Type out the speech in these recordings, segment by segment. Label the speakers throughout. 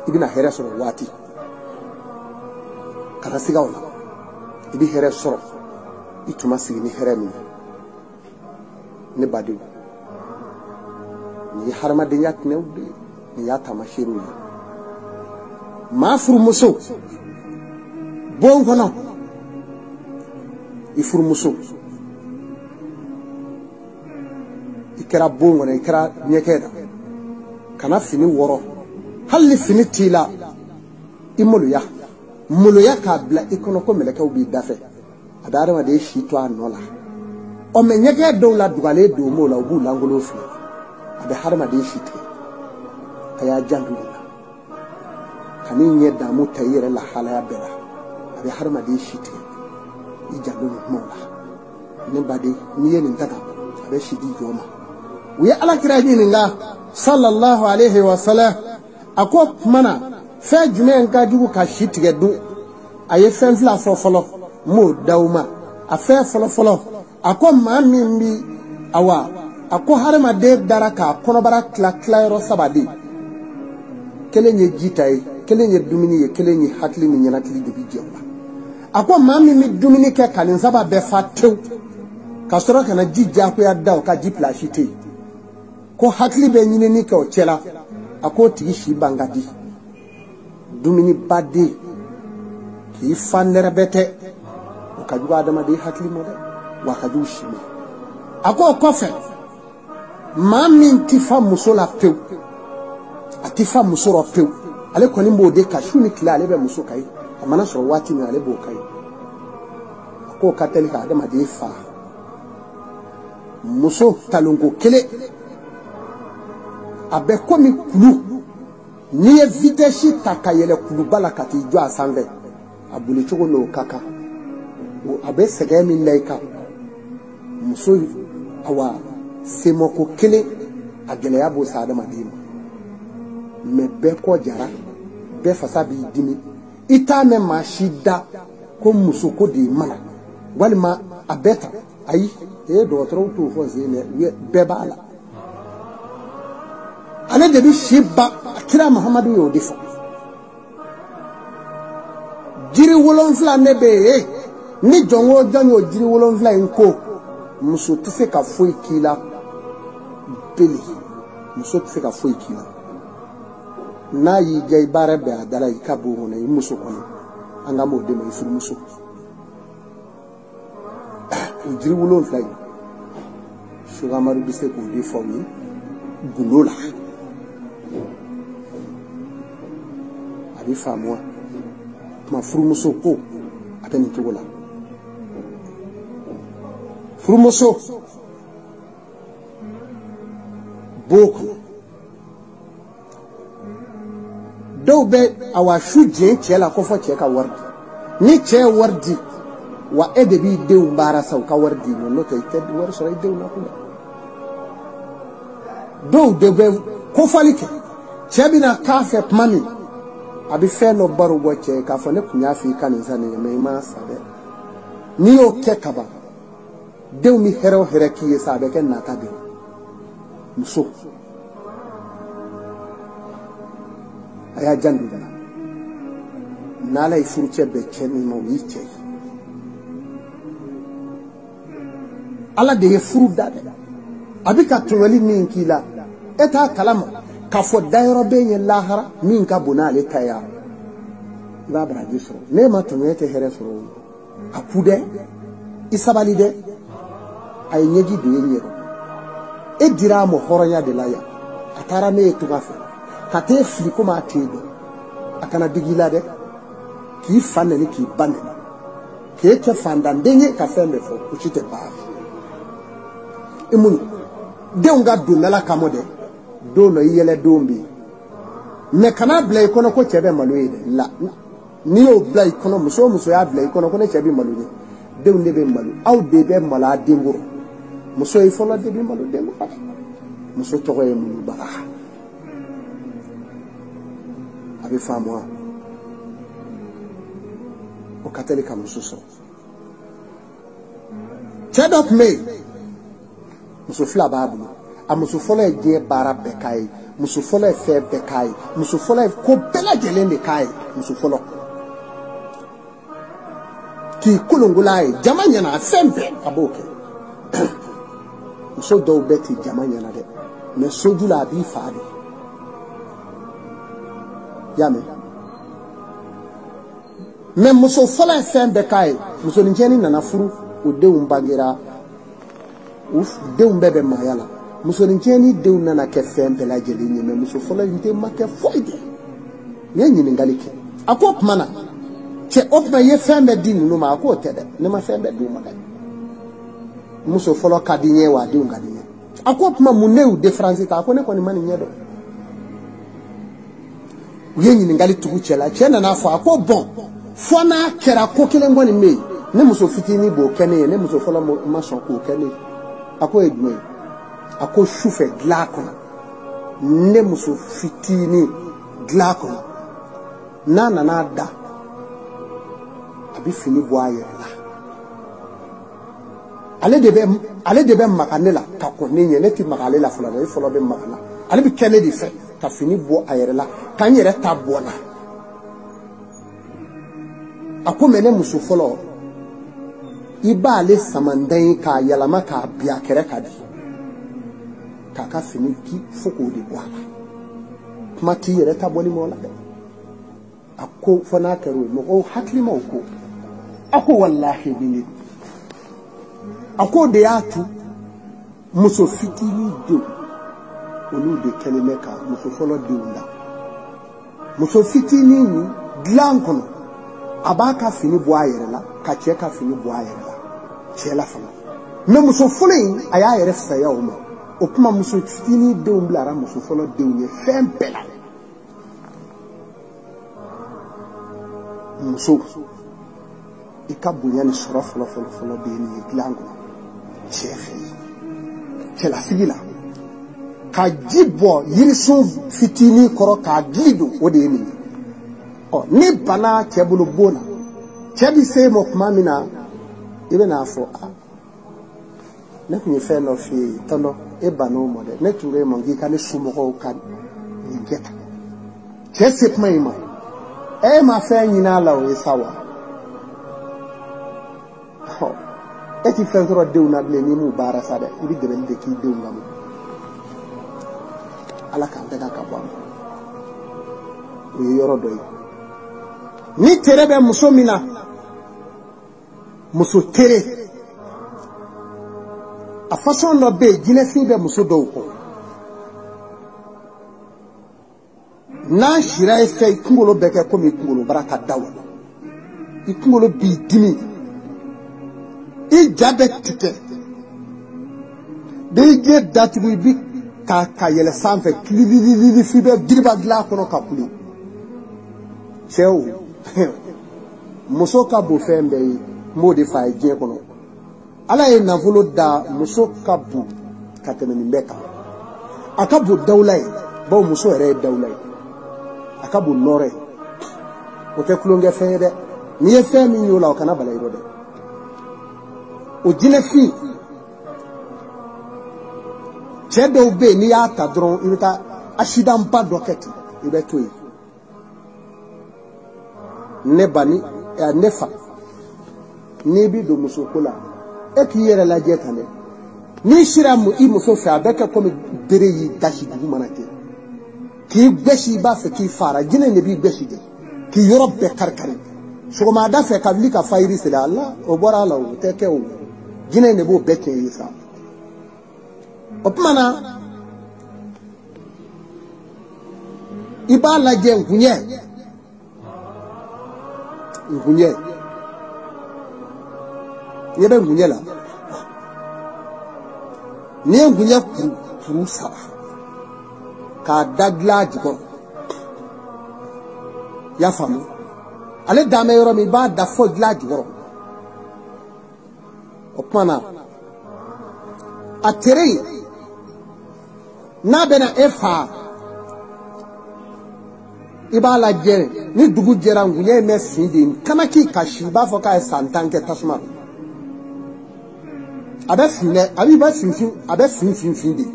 Speaker 1: ibina hɛrɛ sɔrɔ waati kana siga o la i bi hɛrɛ sɔrɔ i tuma sigi ni hɛrɛ min ne badenw ni hadamadenya tɛnɛw de ye ni y'a taamasiyɛnw ye maa furumuso bon kɔnɔ i furumuso i kɛra bon kɔnɔ i kɛra ɲɛkɛ da kana fini wɔrɔ hali ni fini t'i la i maloya k'a bila i kɔnɔ ko mɛlɛkɛw b'i dafɛ a bɛ adamaden si to a nɔ la ɔ mɛ ɲɛkɛ dɔw la dugalen don m'o la u b'u lankolon filɛ a bɛ hadamaden si tigɛ a y'a janto de la kan'i ɲɛ damu ta i yɛrɛ la halaya bɛɛ la a bɛ hadamaden si tigɛ i janto nin kumaw la ne baden n'i ye nin ta ka a bɛ si di jɔ ma u ye alakira ɲininka sallallahu alayhi wa sallam a ko tuma na fɛn jumɛn ka jugu ka si tigɛ dun a ye fɛn fila fɔ fɔlɔ m'o d'aw ma a fɛn fɔlɔ a ko maa min bi awa a ko hadamaden dara k'a kɔnɔbara tila yɔrɔ saba de kelen ye ji ta ye kelen ye dumuni ye kelen ye hakili ni ɲɛnakili de bi jɛ o la a ko maa min bi dumuni kɛ ka nin saba bɛɛ fa tewu ka sɔrɔ ka na ji diyagoya da o ka ji pilasi tɛ yen ko hakili bɛ ɲinini kɛ o cɛ la a k'o tigi si ban ka di dumuni baden k'i fa nɛrɛbɛ tɛ o ka jugu adamaden hakili ma dɛ wa a ka jugu si ma a k'o kɔfɛ maa min ti fa muso la pewu a ti fa muso rɔ pewu ale kɔni b'o de ka su ni tile ale bɛ muso ka ye a mana sɔrɔ waati min ale b'o ka ye a k'o ka teli ka adamaden fa muso talonko kelen a bɛ komi kulu n'i ye vitesse ta ka yɛlɛ kuluba la ka t'i jɔ a sanfɛ a boli cogo n'o ka kan a bɛ sɛgɛn min da i kan muso awa semɔko kelen a gɛlɛya b'o sa adamaden ma mɛ bɛɛ kɔ jara bɛɛ fasa b'i dimi i t'a mɛn maa si da ko muso ko de mana walima a bɛɛ ta ayi dɔgɔtɔrɔw t'o fɔ sen dɛ bɛɛ b'a la ale de bi si ba kira Muhamadu y'o de fɔ jiri 7 ne bɛ yen ni jɔn o jɔn y'o jiri 7 in ko muso tɛ se ka foyi k'i la beli muso tɛ se ka foyi k'i la n'a y'i diya i baara bɛɛ a dala i ka b'o kɔnɔ i muso kɔnɔ an ka m'o de ma i furumuso o jiri 7 in Sheikh Amadu bɛ se k'o de fɔ aw ye gundo la a bɛ faamu wa tuma furumuso ko a bɛ nin cogo la furumuso b'o kɔnɔ dɔw bɛ awa su diɲɛ cɛ la ko fɔ cɛ ka wari di ni cɛ ye wari di wa e de b'i denw baara sa u ka wari di n'o tɛ i tɛ wari sɔrɔ i denw na kuma dɔw de bɛ kofɔli kɛ cɛ bɛna k'a fɛ tuma min a bɛ fɛn dɔ baro bɔ cɛ ye k'a fɔ ne tun y'a fɔ i ka nin san nin mɛ i m'a sa dɛ n'i y'o kɛ kaban denw ni hɛrɛ o hɛrɛ k'i ye sa a bɛ kɛ nata de muso a y'a jan de la n'ala ye furucɛ bɛɛ cɛ min ma o y'i cɛ ye ala de ye furu da dɛ a bɛ ka tɔɲɔli min k'i la e t'a kalama k'a fɔ dayɔrɔ bɛ ye lahara min ka bon n'ale ta ye i b'a baraji sɔrɔ n'e ma tɔɲɔ e tɛ hɛrɛ sɔrɔ a ku dɛ i sabali dɛ a ye ɲɛji don e ɲɛ e dira a ma hɔrɔnya de la yan a taara ne ye tunga fɛ ka t'e fili komi a t'e dɔn a kana digi i la dɛ k'i fa nɛni k'i ba nɛni k'e kɛ fandanden ye ka fɛn bɛɛ fɔ o si tɛ ban i mun denw ka dondala kama dɛ don dɔ i yɛlɛ don bɛ yen mɛ kana bila i kɔnɔ ko cɛ bɛ malo ye dɛ la n'i y'o bila i kɔnɔ muso o muso y'a bila i kɔnɔ ko ne cɛ bɛ malo ye denw de bɛ malo aw de bɛ malo a den kɔrɔ muso ye fɔlɔ de bɛ malo den kɔrɔ muso tɔgɔ ye Munubara a bɛ faamu wa o ka teli ka muso sɔrɔ cɛ dɔ tun bɛ yen muso fila b'a bolo a muso fɔlɔ ye diɲɛ baara bɛɛ k'a ye muso fɔlɔ ye fɛn bɛɛ k'a ye muso fɔlɔ ye ko bɛɛ lajɛlen de k'a ye muso fɔlɔ k'i kolongola ye jama ɲɛna a fɛn bɛɛ a b'o kɛ muso dɔw bɛɛ ti jama ɲɛna dɛ mais soju la a b'i fa de y'a mɛn mais muso fɔlɔ ye fɛn bɛɛ k'a ye musoninncɛnin nana furu o denw bangera u denw bɛɛ bɛ maaya la musoninncɛnin denw nana kɛ fɛn bɛɛ lajɛlen ye mais muso fɔlɔ in den ma kɛ foyi de n ye ɲininkali kɛ a ko o tuma na cɛ o tuma i ye fɛn bɛɛ di ninnu ma a ko o tɛ dɛ ne ma fɛn bɛɛ d'u ma dɛ muso fɔlɔ ka di n ye wa a denw ka di n ye a ko o tuma mun ne y'u différence ta a ko ne kɔni ma nin ɲɛ dɔn u ye ɲininkali tugu cɛ la cɛ nana fɔ a ko bɔn fɔ n'a kɛra ko kelen kɔni bɛ yen ne muso fitinin b'o kɛ ne ye ne muso fɔlɔ ma sɔn k'o kɛ ne ye a ko ye jumɛn ye a ko sufɛ dilan kɔnɔ ne muso fitinin dilan kɔnɔ n'a nana da a bɛ fini bɔ a yɛrɛ la ale de bɛ maga ne la ka kɔn ne ɲɛ ne tɛ maga ale la fɔlɔ dɛ e fɔlɔ bɛ maga la ale bɛ kɛ ne de fɛ ka fini bɔ a yɛrɛ la ka n yɛrɛ ta bɔ la a ko mɛ ne muso fɔlɔ i b'ale samandan ye k'a yɛlɛma k'a bin a kɛrɛ ka di k'a ka fini ki fo k'o de bɔ a la kuma t'i yɛrɛ ta bɔli ma o la dɛ a ko fɔ n'a kɛra o ye mɔgɔw hakili ma o ko a ko walahi nin de a ko de y'a to muso fitinin denw olu de kɛlen bɛ ka muso fɔlɔ denw la muso fitinin nin dilan kɔnɔ a b'a ka fini bɔ a yɛrɛ la ka cɛ ka fini bɔ a yɛrɛ la cɛ la fana mais muso fɔlɔ in a y'a yɛrɛ saya o ma o kuma muso fitinin denw bilara muso fɔlɔ denw ye fɛn bɛɛ la muso i ka bonya ni sɔrɔ fɔlɔ bɛ yen nin ye dilan kɔnɔ cɛ fɛ cɛlasigi la ka ji bɔ yirisun fitinin kɔrɔ k'a gili don o de ye nin ye ni bana cɛ bolo bon na cɛ bi se mo kuma min na i bɛ n'a fɔ ne kun ye fɛn dɔ f'i ye tɔndɔ e bana o ma dɛ ne tun bɛ ma k'i ka ne somɔgɔw ka nin kɛ tan cɛ se kuma in ma e ma fɛn ɲini a la o ye sa wa e ti fɛn sɔrɔ denw na bilen n'i m'u baara sa dɛ i bɛ dɛmɛli de k'i denw lamɔ ala k'an tɛgɛ ka bɔ a ma o ye yɔrɔ dɔ ye ni tere bɛ muso min na muso tere a façon dɔ bɛ yen jinɛfin bɛ muso dɔw kɔ n'a sira ye fɛn i kunkolo bɛ kɛ komi i kunkolo bara ka da wa i kunkolo b'i dimi i ja bɛ tigɛ n'i je datugu i bi ka yɛlɛ sanfɛ kilililili f'i bɛ giriba dilan a kɔnɔ ka kuli cɛw muso ka bon fɛn bɛɛ ye n b'o de f'a ye diɲɛ kɔnɔ ala ye nafolo da muso ka bon ka tɛmɛ nin bɛɛ kan a ka bon dawula ye bawo muso yɛrɛ ye dawula ye a ka bon nɔrɔ ye o tɛ kulonkɛ fɛn ye dɛ n'i ye fɛn min y'o la o kana bala i rɔ dɛ o jinɛfin cɛ dɔw bɛ yen n'i y'a ta dɔrɔn i bɛ taa accident ba dɔ kɛ ten i bɛ to yen ne ba ni ne fa n'i bi don muso ko la e k'i yɛrɛ lajɛ tan dɛ n'i sera i muso fɛ a bɛ kɛ komi bere y'i dasi dugu mana kɛ k'i gbɛsi i b'a fɛ k'i fara jinɛ de b'i gbɛsi de k'i yɔrɔ bɛɛ kari-kari sɔgɔmada fɛ ka wuli ka fayiri seli ala o bɔra a la o tɛ kɛ o jinɛ de b'o bɛɛ tiɲɛ ye sa o tuma na i b'a lajɛ nkuɲɛ ɲɛ bɛ nkuɲɛ la n'i ye nkuɲɛ kuru saba k'a da dilan a jukɔrɔ i y'a faamu ale dan bɛ yɔrɔ min i b'a da fo dilan a jukɔrɔ o tuma na a tere n'a bɛna e fa i b'a lajɛ ni dugu jɛra nkuɲɛ in bɛ fin de kana k'i kasi i b'a fɔ k'a ye san 10 kɛ tasuma a bɛ fin dɛ a bɛ fin de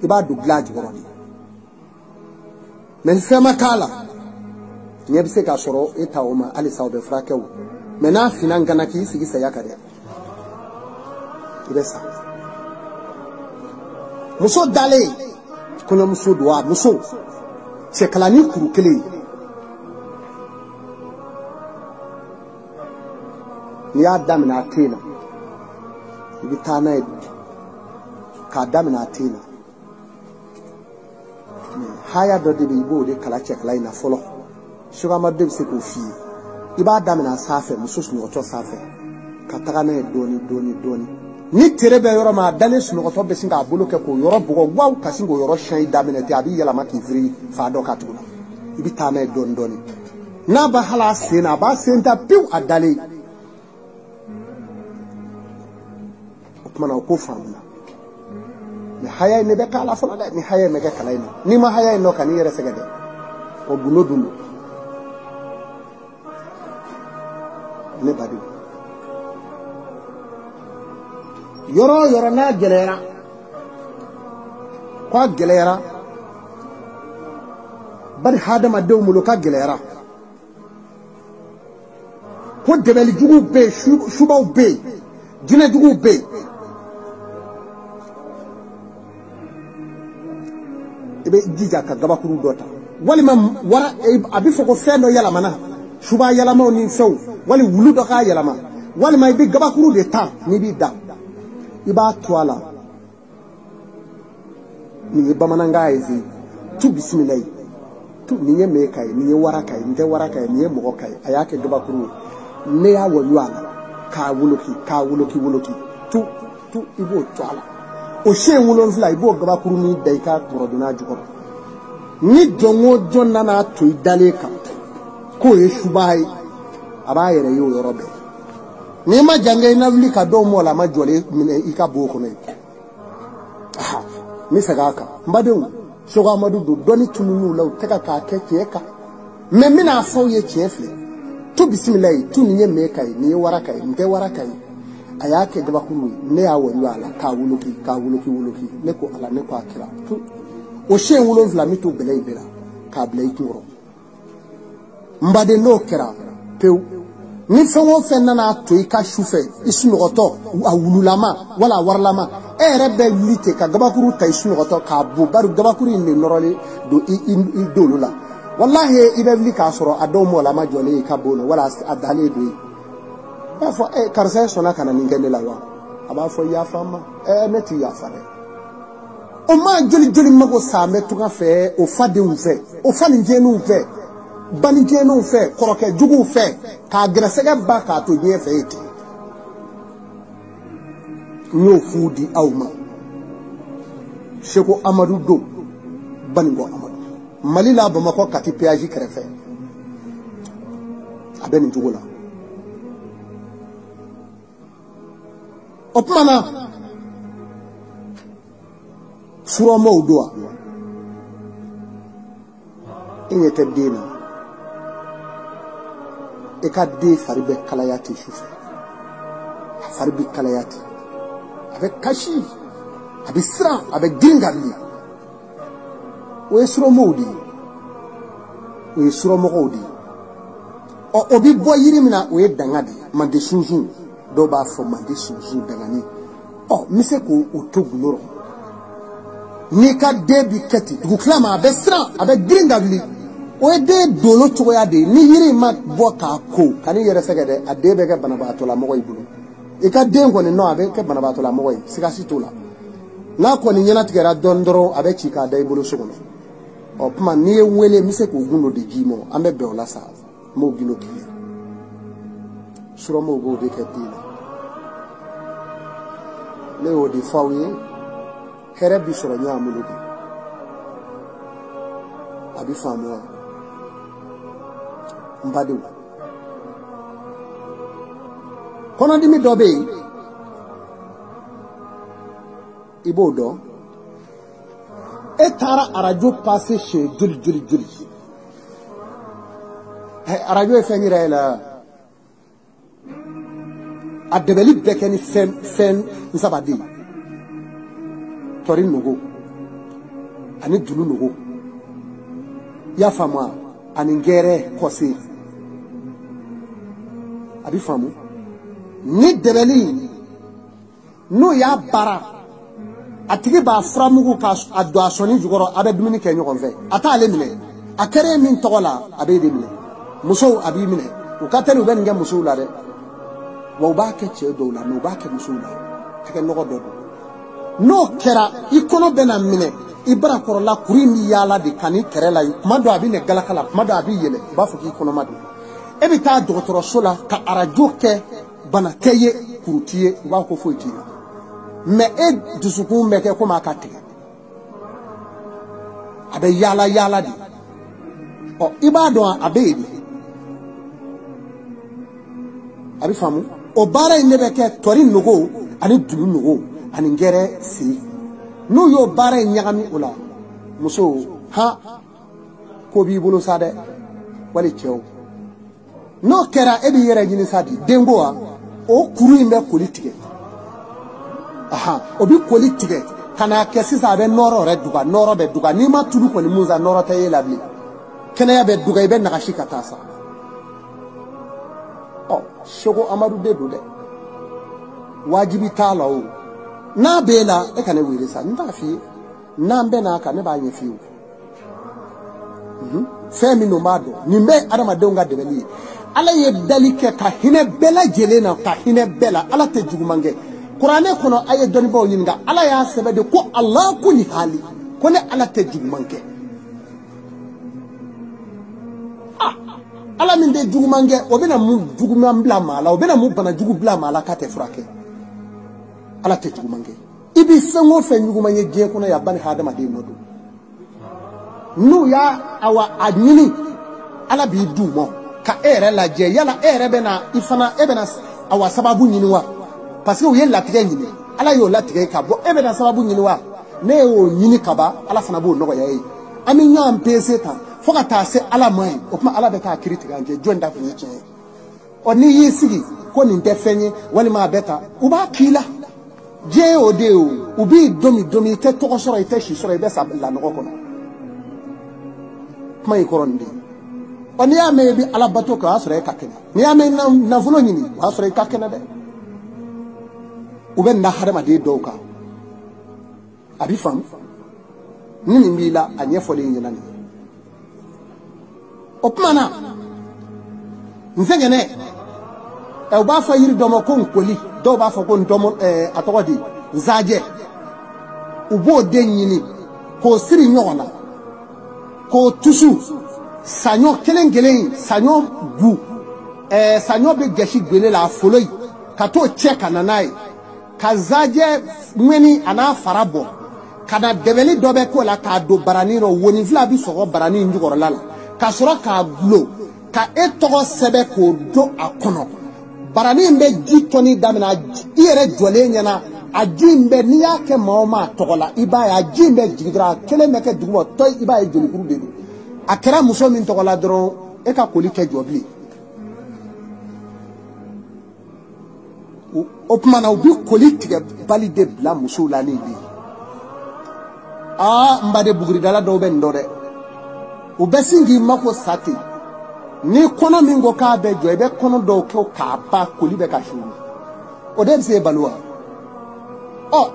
Speaker 1: i b'a don dilan jukɔrɔ de mais ni fɛn ma k'a la ɲɛ bɛ se k'a sɔrɔ e ta o ma halisa o bɛ furakɛ o mais n'a finna gana k'i sigi saya kan dɛ i bɛ sa muso dalen kɔɲɔmuso don wa muso cɛkalani kuru kelen n'i y'a daminɛ a tɛ na i bɛ taa n'a ye k'a daminɛ a tɛ na haya dɔ de bɛ i b'o de kala cɛkala in na fɔlɔ sugama de bɛ se k'o f'i ye i b'a daminɛ a sanfɛ muso sunɔgɔtɔ sanfɛ ka taga n'a ye dɔɔni dɔɔni dɔɔni ni tere bɛ yɔrɔ min a dalen sunɔgɔtɔ bɛ sin k'a bolo kɛ k'o yɔrɔ bugɔ waw ka sin k'o yɔrɔ siɲɛ i daminɛ ten a bɛ yɛlɛma k'i firi fa dɔ ka tugu la i bɛ taa n'a ye dɔɔni dɔɔni n'a b'a hali a sen na a b'a sen ta pewu a dalen o tuma na o ko faamuna mais haya in ne bɛ k'a la fɔlɔ dɛ ni haya in bɛ kɛ kala in na n'i ma haya in nɔ ka n'i yɛrɛ sɛgɛ dɛ o gundo dun don ne badenw yɔrɔ o yɔrɔ n'a gɛlɛyara k'a gɛlɛyara bari hadamadenw bolo ka gɛlɛyara ko dɛmɛlijuguw bɛ yen subaw bɛ yen jinɛjuguw bɛ yen i bɛ jija ka gabakuru dɔ ta walima wara a bɛ fɔ ko fɛn dɔ yɛlɛmana suba yɛlɛmaw ni fɛnw wali wulu dɔ k'a yɛlɛma walima i bɛ gabakuru de ta n'i b'i da i b'a to a la nin ye bamanankan ye fɛ tu bisimila ye tu nin ye mɛ ka ye nin ye wara ka ye nin tɛ wara ka ye nin ye mɔgɔ ka ye a y'a kɛ gabakuru ye ne y'a wɔyɔ a la k'a woloki woloki tu i b'o to a la o siɲɛ 7 i b'o gabakuru min da i ka kɔrɔdonna jukɔrɔ ni jɔn o jɔn nana to i dalen kan k'o ye suba ye a b'a yɛrɛ ye o yɔrɔ bɛɛ n'i ma jange i na wuli ka dɔw mɔ la a ma jɔlen minɛ i ka bo kɔnɔ ye n bɛ segin a kan n badenw Sogo Amadu don dɔnni tununiw la u tɛ ka k'a kɛ tiɲɛ kan mais n bɛna fɔ aw ye tiɲɛ filɛ tu bisimila ye tu nin ye mɛ ka ye nin ye wara ka ye nin tɛ wara ka ye a y'a kɛ gabakuru ye ne y'a wɔyɔ a la k'a woloki ne ko ala ne ko a kɛra o siɲɛ 7 n bɛ to bɛlɛ in bɛɛ la k'a bila i kunkɔrɔ n baden n'o kɛra pewu ni fɛn o fɛn nana to i ka su fɛ i sunɔgɔtɔ a wululama wala a warilama e yɛrɛ bɛ wuli ten ka gabakuru ta i sunɔgɔtɔ k'a bon bari gabakuru in de nɔrɔlen don i dolo la walahi i bɛ wuli k'a sɔrɔ a dɔw mɔla ma jɔlen i ka bon na wala a dalen don i b'a fɔ karisa sɔnna ka na nin kɛ ne la wa a b'a fɔ yafa n ma ne t'i yafa dɛ o ma joli mago sa n bɛ tunga fɛ o fadenw fɛ o faninjɛniw fɛ baninjɛniw fɛ kɔrɔkɛ juguw fɛ k'a gɛrɛsɛgɛ ba k'a to diɲɛ fɛ ye ten n y'o f'u di aw ma Seko Amadu don Baningo Amadu Mali la Bamakɔ Kati péage kɛrɛfɛ a bɛ nin cogo la o tuma na furamaw don wa e ɲɛ tɛ den na e ka den fari bɛ kalaya ten su fɛ a fari bɛ kalaya ten a bɛ kasi a bɛ siran a bɛ girin ka wuli o ye suramaw de ye o ye suramɔgɔw de ye o bɛ bɔ yiri min na o ye danga de ye mande sunsun dɔw b'a fɔ mande sunsun dangani n bɛ se k'o to gundo rɔ n'i ka den bi kɛ ten dugu tila ma a bɛ siran a bɛ girin ka wuli o ye den dolo cogoya de ye ni yiri in ma bɔ k'a ko ka n'i yɛrɛ sɛgɛ dɛ a den bɛ kɛ banabaatɔla mɔgɔ y'i bolo i ka den kɔni nɔ a bɛ kɛ banabaatɔla mɔgɔ ye sigasi t'o la n'a kɔni ɲɛnatigɛra dɔɔni dɔrɔn a bɛ ci k'a da i bolo so kɔnɔ tuma n'i ye wele n bɛ se k'o gundo de d'i ma an bɛ bɛn o la sa n b'o gundo k'i ye suramaw b'o de kɛ den na ne y'o de fɔ aw ye hɛrɛ bi sɔrɔ ɲɔgɔn bolo de a bɛ faamuya n badenw kɔnɔdimi dɔ bɛ yen i b'o dɔn e taara arajo pase siɲɛ joli arajo ye fɛn yɛrɛ ye la a dɛbɛli bɛɛ kɛ ni fɛn nsaba de ye tɔri nogo ani dulu nogo ya fama ani ngere kose abi famu ni debeli no ya bara atigi ba framugo ka ado asoni jugoro abe dumini ke nyogon fe ata ale mine akere min togola abe de mine muso abi mine o katelu ben ngam muso la de wa ba ke che do la no ba ke muso la teke nogo do no kera ikono bena mine ibra korola kuri mi yala de kani kerela kuma do abi ne galakala kuma do abi yele ba fuki ikono madu e bi ta docteur sola ka arajo ke bana keye kurutiye ba ko foiti mais e dusukun meke ko ma ka tege abe yala di o ibado abe di abi famu o bara ne beke tori nogo ani dulu nogo ani ngere si no yo bara nyagami ola muso ha ko bi bolo sade wali chew no kera ebi yere nyini sadi dengoa o kuru imbe politique aha obi politique kana kesi sa be noro re duga noro be duga ni ma tulu ko ni muza noro taye labli kena ya be duga ibe nakashi katasa oh shogo amadu de do de wajibi tala o na bela e kana wire sa nda fi na mbe na aka ne ba anye fi femi no mado ni mbe adama de nga debeli ala ye dalike ka hine bela jelena ka hine bela ala te jugumange qur'ane kono aye doni baw nyinga ala ya sebede ko allah ko ni hali ko ne ala te jugumange ala min de jugumange obena mu jugumam bla mala obena mu bana jugu bla mala ka te frake ala te jugumange ibi sengo fe jugumanye je kono ya bani hadama de modu nu ya awa anyini ala bi dumo ka ere la je yala ere bena ifana ebena awa sababu nyini wa parce que o ye latige nyini ala yo latige ka bo ebena sababu nyini wa ne o nyini kaba ala fana bo nogo yayi ami nyam pese ta foka ta se ala mai o kuma ala be ka critique anje jonda ko yeche o ni yisigi ko ni defenye wani ma beta uba kila je o de o ubi domi te to ko soro ite shi soro be sa la nogo kono kuma ikoronde oni ya me bi ala bato ka asore ka kene ni ya me na vulo nyini asore ka kene de uben na harama de doka abi fam nini mbila anye fole nyina ni opmana nzengene e ba fa yiri domo ko nkoli do ba fa ko ndomo atogodi nzaje ubo de nyini ko siri nyona ko tusu sanyo kelengelen sanyo bu sanyo be gashi gbele la foloi ka to cheka nanai kazaje mweni ana farabo kada debeli dobe ko la ka do barani ro woni vla bi so barani njugoro lala ka soro ka glo ka etogo sebe ko do akono barani mbe jitoni damina ire jole nyana ajimbe ni yake maoma togola iba ya jimbe jigidra kele meke dugo toy iba e joli kuru dedu akera muso min togola dron e ka koli ke jobli opmana ubi koli tige bali de bla muso la ni bi mbade bugri dala do ben do de ubesingi mako sati ni kono mingo ka be jo ebe kono do ko ka ba koli be ka shuru o de se balwa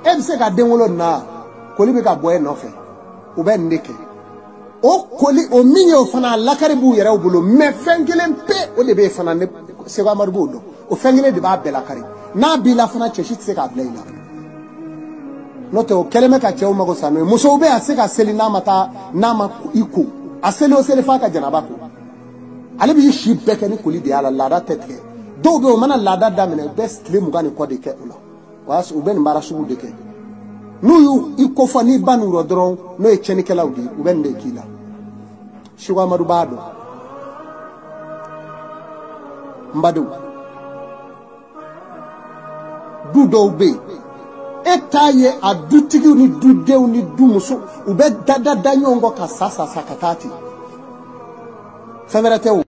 Speaker 1: ebse ka denwolo na koli be ka boye no fe ube ndeke o koli o minyo fana lakari bu yere obulo me fengelen pe o de be fana ne se wa marbu do o fengele de ba be lakari na bi la fana cheshi se ka blela note o keleme ka chew mago sanu muso be ase ka seli na mata na ma iko aseli o seli fa ka janaba ko ale bi shi beke ni koli de ala lada tetke do be o mana lada damene best le mugani ko de ke ulo was uben mara sugu de ke nuyu ikofa ni banu rodron no e cheni kala udi uben de kila shiwa marubado mbadu du do be etaye adutigi ni dude ni dumuso ube dada nyongo ka sasa sakatati samerate